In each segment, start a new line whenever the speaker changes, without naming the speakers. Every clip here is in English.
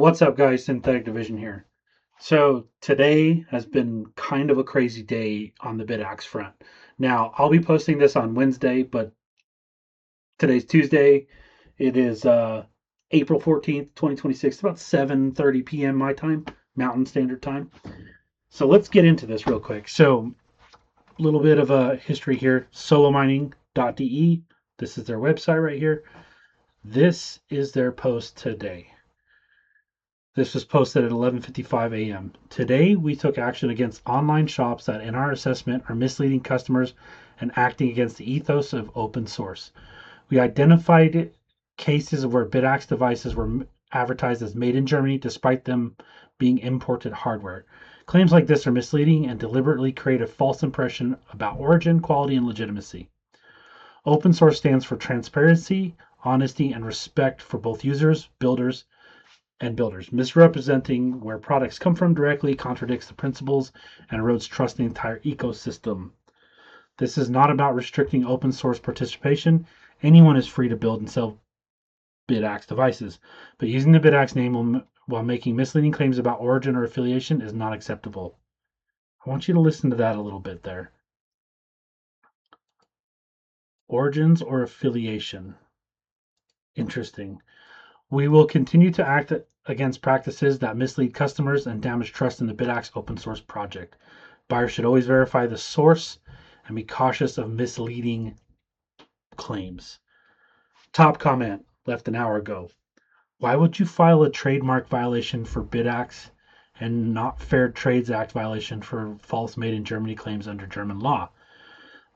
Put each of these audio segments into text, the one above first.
What's up, guys? Synthetic Division here. So today has been kind of a crazy day on the Bitaxe front. Now, I'll be posting this on Wednesday, but today's Tuesday. It is April 14th, 2026. It's about 7:30 p.m. my time, Mountain Standard Time. So let's get into this real quick. So a little bit of a history here. Solomining.De. This is their website right here. This is their post today. This was posted at 11:55 a.m. Today, we took action against online shops that, in our assessment, are misleading customers and acting against the ethos of open source. We identified cases where Bitaxe devices were advertised as made in Germany despite them being imported hardware. Claims like this are misleading and deliberately create a false impression about origin, quality, and legitimacy. Open source stands for transparency, honesty, and respect for both users, builders, and builders. Misrepresenting where products come from directly contradicts the principles and erodes trust in the entire ecosystem. This is not about restricting open source participation. Anyone is free to build and sell Bitaxe devices, but using the Bitaxe name while making misleading claims about origin or affiliation is not acceptable. I want you to listen to that a little bit there. Origins or affiliation. Interesting. We will continue to act against practices that mislead customers and damage trust in the Bitaxe open source project. Buyers should always verify the source and be cautious of misleading claims. Top comment left an hour ago. Why would you file a trademark violation for Bitaxe and not Fair Trades Act violation for false made in Germany claims under German law?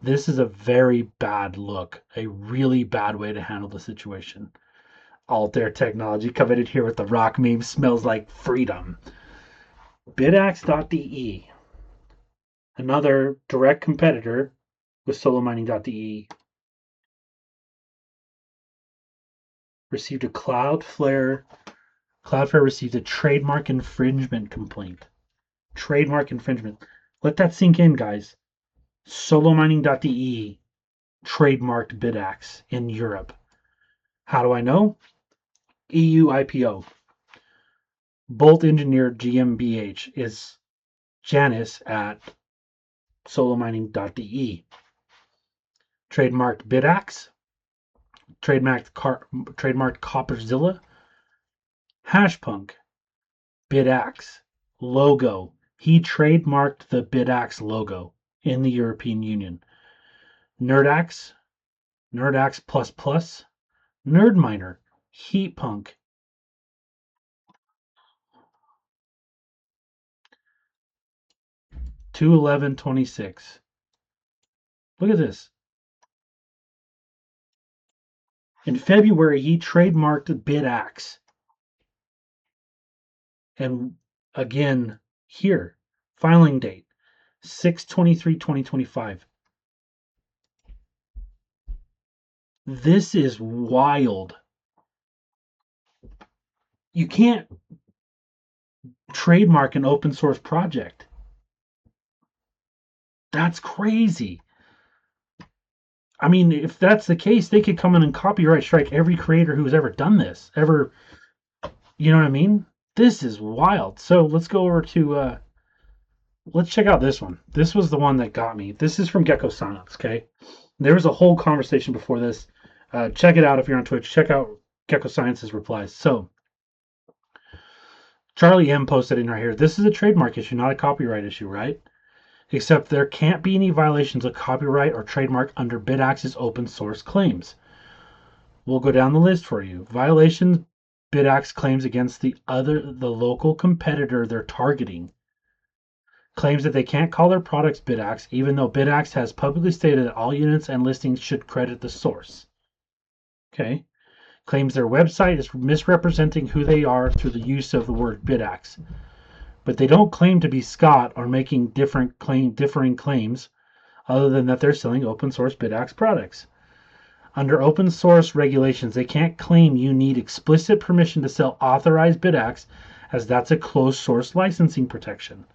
This is a very bad look, a really bad way to handle the situation. Altair Technology coveted here with the rock meme smells like freedom. Bitaxe.De, another direct competitor with solomining.de, received a Cloudflare received a trademark infringement complaint. Trademark infringement. Let that sink in, guys. Solomining.de trademarked Bitaxe in Europe. How do I know? EU IPO. Bolt Engineered GmbH is Janice at solomining.de. Trademarked Bitaxe. Trademarked Copperzilla. Hashpunk. Bitaxe. Logo. He trademarked the Bitaxe logo in the European Union. Nerdax. Nerdax++. Nerdminer. Heatpunk. $211.26. Look at this. In February, he trademarked Bitaxe. And again, here, filing date, 6/23/2025. This is wild. You can't trademark an open source project. That's crazy. I mean, if that's the case, they could come in and copyright strike every creator who's ever done this. You know what I mean? This is wild. So let's go over to, let's check out this one. This was the one that got me. This is from Gecko Signups, okay? There was a whole conversation before this. Check it out if you're on Twitch. Check out Gecko Science's replies. So, Charlie M posted in right here. This is a trademark issue, not a copyright issue, right? Except there can't be any violations of copyright or trademark under Bitaxe's open source claims. We'll go down the list for you. Violations Bitaxe claims against the local competitor they're targeting. Claims that they can't call their products Bitaxe, even though Bitaxe has publicly stated that all units and listings should credit the source. Okay. Claims their website is misrepresenting who they are through the use of the word Bitaxe. But they don't claim to be Scott or making differing claims other than that they're selling open source Bitaxe products. Under open source regulations, they can't claim you need explicit permission to sell authorized Bitaxe, as that's a closed source licensing protection.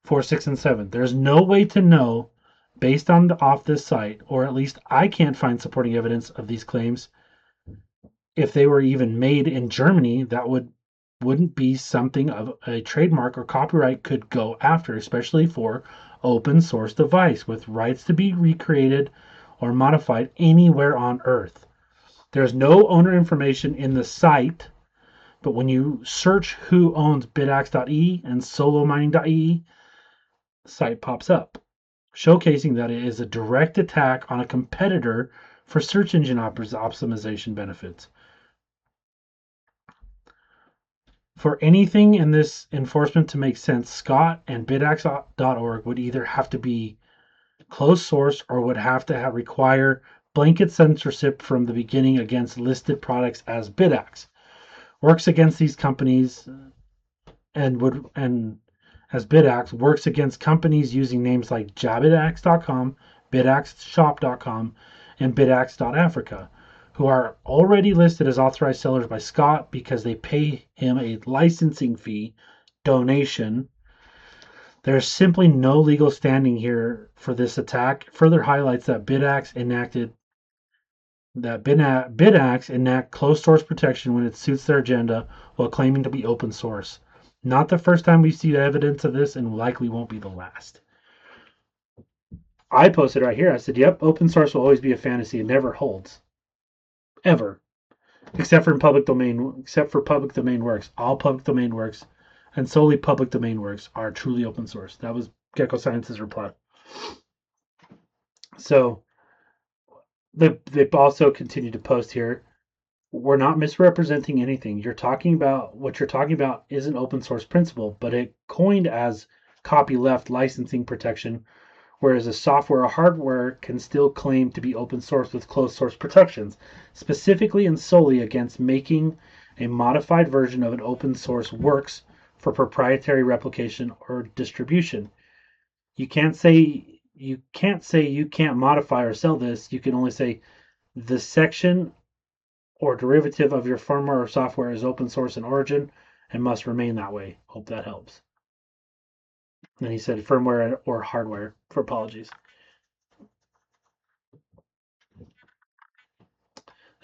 4, 6, and 7. There's no way to know, based on off this site, or at least I can't find supporting evidence of these claims, if they were even made in Germany that would wouldn't be something of a trademark or copyright could go after, especially for open source device with rights to be recreated or modified anywhere on Earth. There's no owner information in the site, but when you search who owns Bitaxe.E and solomining.e, the site pops up, showcasing that it is a direct attack on a competitor for search engine optimization benefits. For anything in this enforcement to make sense, Scott and Bitaxe.org would either have to be closed source or would have to require blanket censorship from the beginning against listed products as Bitaxe. Works against these companies and as Bitaxe works against companies using names like Jabitaxe.com, Bitaxeshop.com, and Bitaxe.Africa, who are already listed as authorized sellers by Scott because they pay him a licensing fee donation. There's simply no legal standing here for this attack. Further highlights that Bitaxe enact closed source protection when it suits their agenda while claiming to be open source. Not the first time we see evidence of this, and likely won't be the last. I posted right here. I said, yep, open source will always be a fantasy. It never holds. Ever. Except for public domain works. All public domain works and solely public domain works are truly open source. That was Gecko Science's reply. So they've also continued to post here. We're not misrepresenting anything. What you're talking about is an open source principle, but it coined as copyleft licensing protection, whereas a software or hardware can still claim to be open source with closed source protections, specifically and solely against making a modified version of an open source works for proprietary replication or distribution. You can't say you can't modify or sell this. You can only say the section or derivative of your firmware or software is open source in origin and must remain that way. Hope that helps. And he said firmware or hardware, for apologies.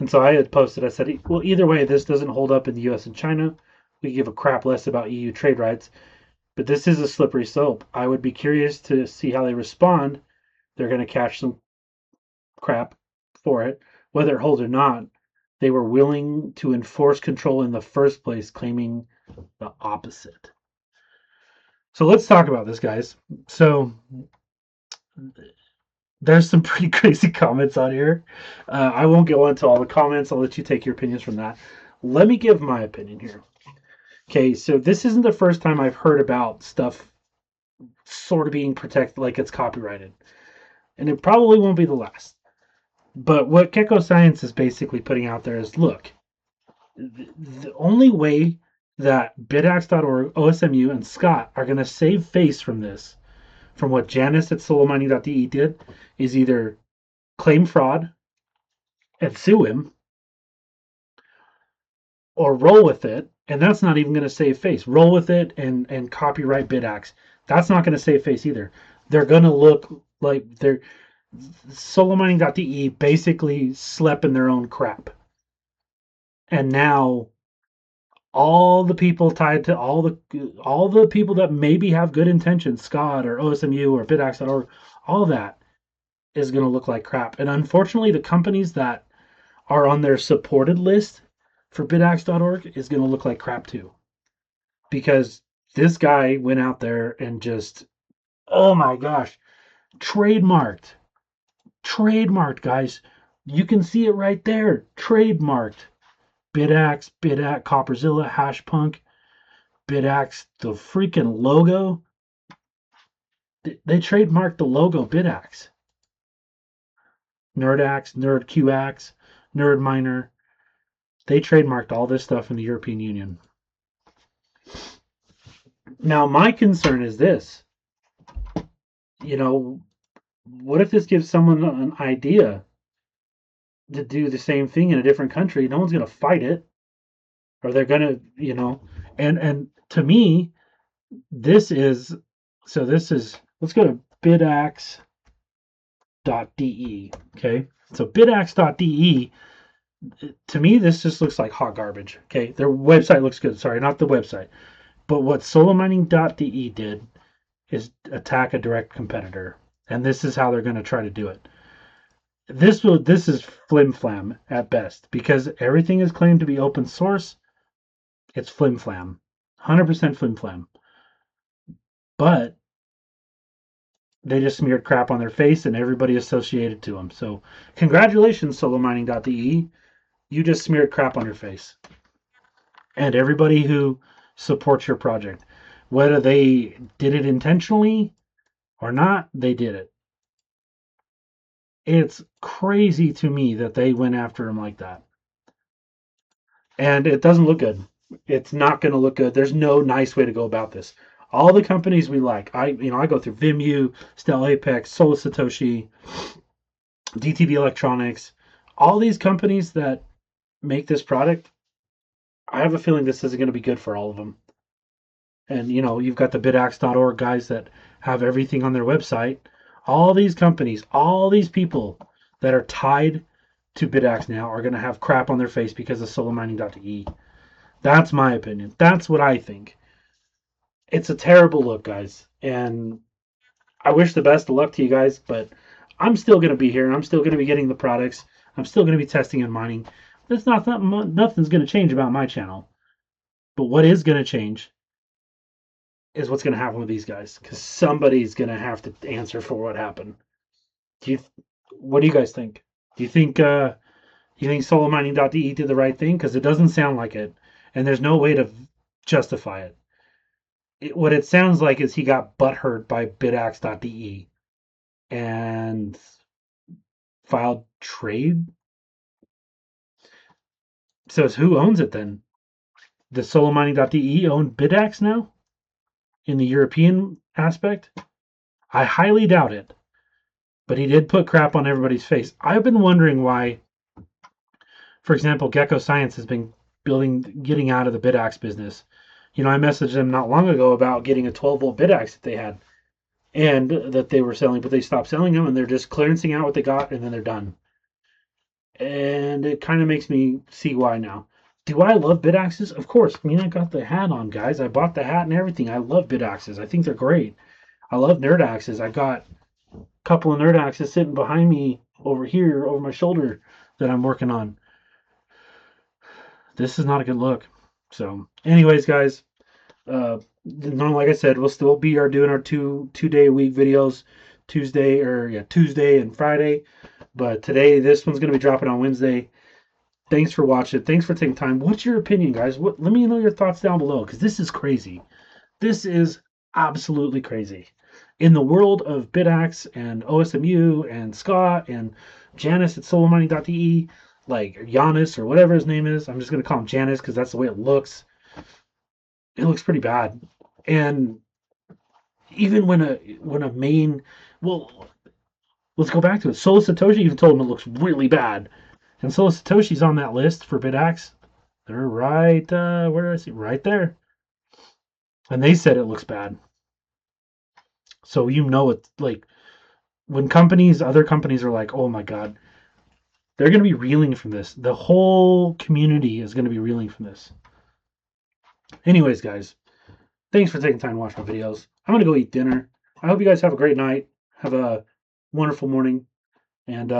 And so I had posted, I said, well, either way, this doesn't hold up in the US and China. We give a crap less about EU trade rights, but this is a slippery slope. I would be curious to see how they respond. They're going to catch some crap for it. Whether it holds or not, they were willing to enforce control in the first place, claiming the opposite. So let's talk about this, guys. So there's some pretty crazy comments on here. I won't go into all the comments. I'll let you take your opinions from that. Let me give my opinion here. Okay, so this isn't the first time I've heard about stuff sort of being protected like it's copyrighted. And it probably won't be the last. But what Gecko Science is basically putting out there is, look, the only way that Bitaxe.org, OSMU, and Scott are going to save face from this, from what Janice at solomining.de did, is either claim fraud and sue him, or roll with it, and that's not even going to save face. Roll with it and copyright Bitaxe. That's not going to save face either. They're going to look like they're solomining.de basically slept in their own crap. And now all the people tied to all the people that maybe have good intentions, Scott or OSMU or Bitaxe.org, all that is going to look like crap. And unfortunately, the companies that are on their supported list for Bitaxe.org is going to look like crap too. Because this guy went out there and just, oh my gosh, trademarked, guys. You can see it right there. Trademarked. Bitaxe, Copperzilla, Hashpunk, Bitaxe, the freaking logo. They trademarked the logo Bitaxe. Nerdaxe, NerdQaxe, NerdMiner. They trademarked all this stuff in the European Union. Now, my concern is this. What if this gives someone an idea to do the same thing in a different country? No one's going to fight it. Or they're going to, and to me, let's go to Bitaxe.de. Okay. So Bitaxe.de To me, this just looks like hot garbage. Okay, their website looks good. Sorry, not the website. But what solomining.de did is attack a direct competitor, and this is how they're going to try to do it. This is flim flam at best because everything is claimed to be open source. It's flim flam, 100% flim flam. But they just smeared crap on their face and everybody associated to them. So congratulations, solomining.de. You just smeared crap on your face. And everybody who supports your project, whether they did it intentionally or not, they did it. It's crazy to me that they went after him like that. And it doesn't look good. It's not going to look good. There's no nice way to go about this. All the companies we like, I go through Vimeo, Stel Apex, Solar Satoshi, DTV Electronics, all these companies that make this product. I have a feeling this isn't going to be good for all of them. And you've got the bidaxe.org guys that have everything on their website. All these companies, all these people that are tied to Bitaxe Now are going to have crap on their face because of solomining.de. That's my opinion. That's what I think. It's a terrible look, guys. And I wish the best of luck to you guys, but I'm still going to be here and I'm still going to be getting the products. I'm still going to be testing and mining. Nothing's going to change about my channel. But what is going to change is what's going to happen with these guys, because somebody's going to have to answer for what happened. What do you guys think? Do you think solomining.de did the right thing? Because it doesn't sound like it, and there's no way to justify it. What it sounds like is he got butthurt by bidaxe.de and filed trade. So who owns it then? Does solomining.de own Bitaxe now in the European aspect? I highly doubt it. But he did put crap on everybody's face. I've been wondering why, for example, Gecko Science has been getting out of the Bitaxe business. I messaged them not long ago about getting a 12-volt Bitaxe that they had and that they were selling, but they stopped selling them and they're just clearancing out what they got and then they're done. And it kind of makes me see why now. Do I love Bitaxes? Of course. I got the hat on, guys. I bought the hat and everything. I love Bitaxes. I think they're great. I love Nerd Axes. I got couple of Nerd Axes sitting behind me over here, over my shoulder, that I'm working on. This is not a good look. So, anyways, guys, like I said, we'll still be doing our two-day a week videos, Tuesday and Friday. But today, this one's going to be dropping on Wednesday. Thanks for watching. Thanks for taking time. What's your opinion, guys? Let me know your thoughts down below, because this is crazy. This is absolutely crazy. In the world of Bitaxe and OSMU and Scott and Janice at solomining.de, like Giannis or whatever his name is, I'm just going to call him Janice because that's the way it looks. It looks pretty bad. And even when a main, well, let's go back to it. Solar Satoshi even told him it looks really bad. And Solar Satoshi's on that list for Bitaxe. They're right, where is he? Right there. And they said it looks bad. So it's like when other companies are like, oh my God, they're going to be reeling from this. The whole community is going to be reeling from this. Anyways, guys, thanks for taking time to watch my videos. I'm going to go eat dinner. I hope you guys have a great night. Have a wonderful morning. And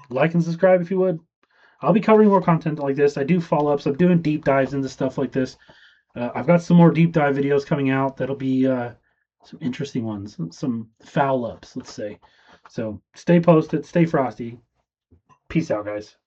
like and subscribe if you would. I'll be covering more content like this. I do follow-ups. I'm doing deep dives into stuff like this. I've got some more deep dive videos coming out that'll be some interesting ones, some foul ups, let's say. So stay posted, stay frosty. Peace out, guys.